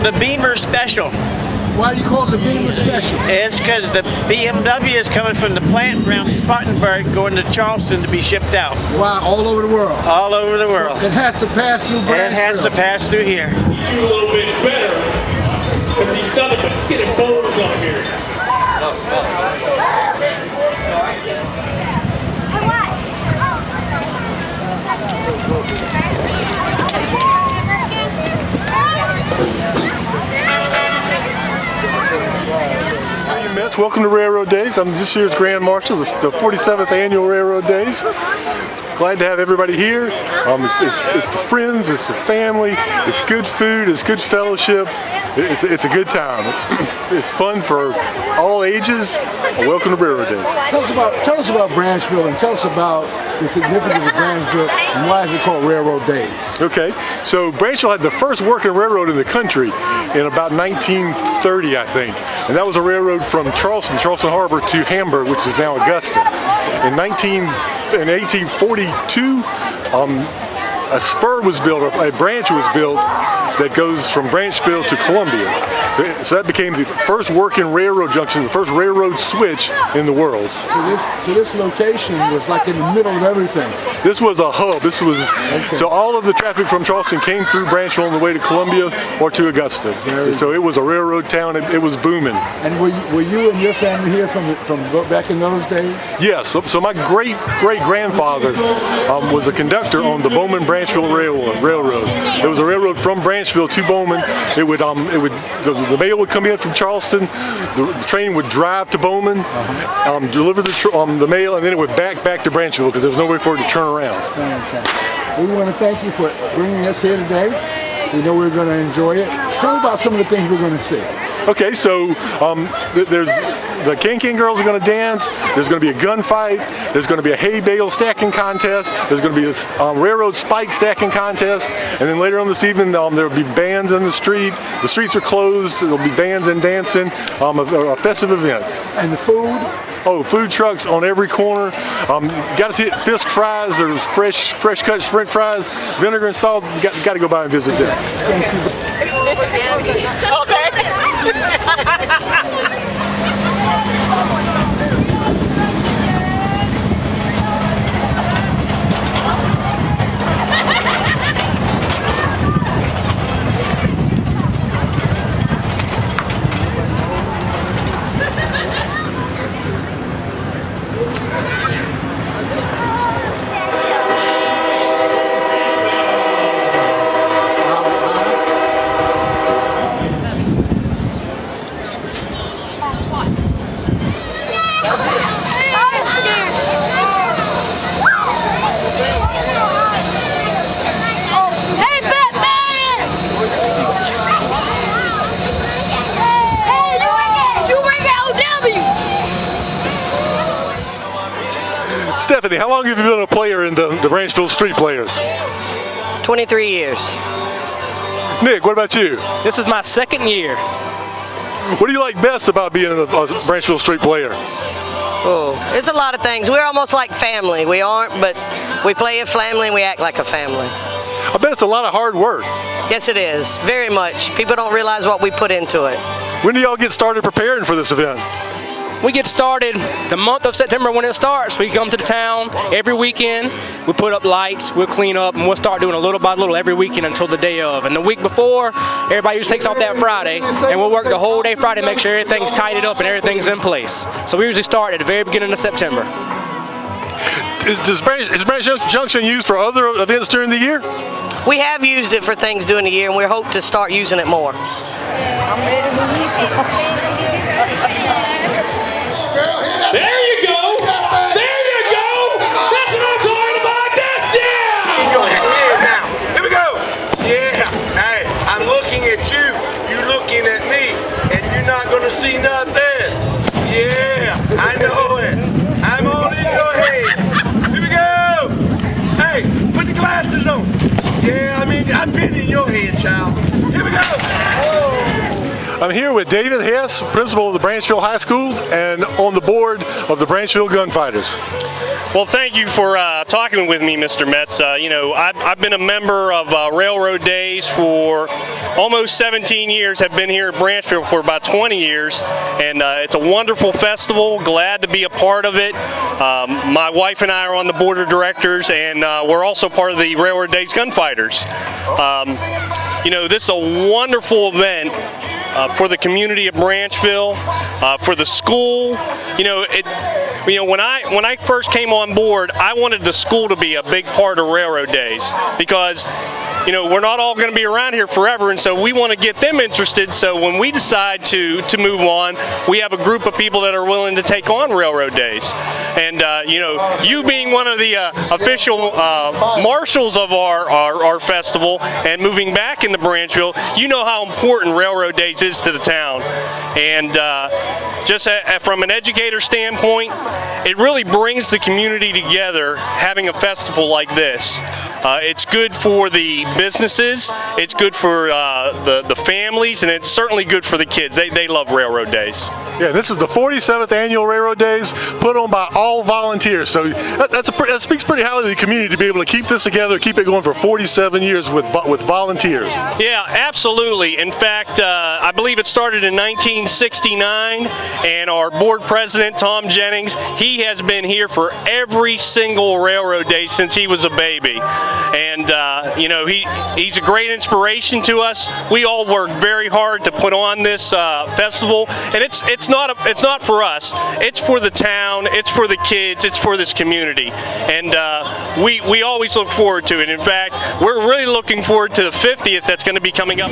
the Beamer Special. Why do you call it the Beamer Special? It's because the BMW is coming from the plant around Spartanburg going to Charleston to be shipped out. Wow, all over the world? All over the world. So it has to pass through Branchville? It has to pass through here. He's a little bit better because he's nothing but skin and bones on here. Welcome to Raylrode Daze. I'm this year's Grand Marshal, the 47th annual Raylrode Daze. Glad to have everybody here. It's the friends, it's the family, it's good food, it's good fellowship. It's a good time. It's fun for all ages. Welcome to Raylrode Daze. Tell us about Branchville and tell us about the significance of Branchville and why is it called Raylrode Daze? Okay, so Branchville had the first working railroad in the country in about 1930, I think. And that was a railroad from Charleston Harbor to Hamburg, which is now Augusta. In 1842, a spur was built, a branch was built that goes from Branchville to Columbia. So that became the first working railroad junction, the first railroad switch in the world. So this location was like in the middle of everything. This was a hub. This was so all of the traffic from Charleston came through Branchville on the way to Columbia or to Augusta. So it was a railroad town. It was booming. And were you and your family here from back in those days? Yes. So my great grandfather was a conductor on the Bowman-Branchville Railroad. It was a railroad from Branchville to Bowman. The mail would come in from Charleston. The train would drive to Bowman, deliver the mail, and then it would back to Branchville because there's no way for it to turn around. Okay. We want to thank you for bringing us here today. We know we're going to enjoy it. Tell me about some of the things we're going to see. Okay, so there's the Can-Can girls are going to dance. There's going to be a gunfight. There's going to be a hay bale stacking contest. There's going to be a railroad spike stacking contest. And then later on this evening, there will be bands in the street. The streets are closed. There'll be bands and dancing. A festive event. And the food? Oh, food trucks on every corner. Got to hit Fisk fries. There's fresh cut French fries, vinegar and salt. Got to go by and visit them. Thank you. Okay. Stephanie, how long have you been a player in the Branchville Street Players? 23 years. Nick, what about you? This is my second year. What do you like best about being a Branchville Street Player? Oh, it's a lot of things. We're almost like family. We aren't, but we play a family and we act like a family. I bet it's a lot of hard work. Yes, it is. Very much. People don't realize what we put into it. When do y'all get started preparing for this event? We get started the month of September when it starts. We come to the town every weekend. We put up lights, we'll clean up, and we'll start doing a little by little every weekend until the day of. And the week before, everybody usually takes off that Friday, and we'll work the whole day Friday to make sure everything's tidied up and everything's in place. So we usually start at the very beginning of September. Is Branch Junction used for other events during the year? We have used it for things during the year, and we hope to start using it more. There you go! There you go! That's what I'm talking about! That's Now, here we go! Yeah! Hey, I'm looking at you, you looking at me, and you're not gonna see nothing! Yeah! I know it! I'm all in your head! Here we go! Hey, put the glasses on! Yeah, I've been in your head, child! Here we go! Whoa. I'm here with David Hess, principal of the Branchville High School, and on the board of the Branchville Gunfighters. Well, thank you for talking with me, Mr. Metz. You know, I've been a member of Raylrode Daze for almost 17 years. I've been here at Branchville for about 20 years, and it's a wonderful festival. Glad to be a part of it. My wife and I are on the board of directors, and we're also part of the Raylrode Daze Gunfighters. You know, this is a wonderful event for the community of Branchville, for the school. You know, when I first came on board, I wanted the school to be a big part of Raylrode Daze because, you know, we're not all going to be around here forever, and so we want to get them interested. So when we decide to move on, we have a group of people that are willing to take on Raylrode Daze. And you know, you being one of the official marshals of our festival and moving back into Branchville, you know how important Raylrode Daze is to the town. And just from an educator standpoint, it really brings the community together having a festival like this. It's good for the businesses, it's good for the families, and it's certainly good for the kids. They love Raylrode Daze. Yeah, this is the 47th annual Raylrode Daze, put on by all volunteers. So that speaks pretty highly of the community to be able to keep this together, keep it going for 47 years with volunteers. Yeah, absolutely. In fact, I believe it started in 1969, and our board president, Tom Jennings, he has been here for every single Raylrode Daze since he was a baby. And you know, he's a great inspiration to us. We all work very hard to put on this festival, and it's not for us. It's for the town. It's for the kids. It's for this community, and we always look forward to it. In fact, we're really looking forward to the 50th that's going to be coming up.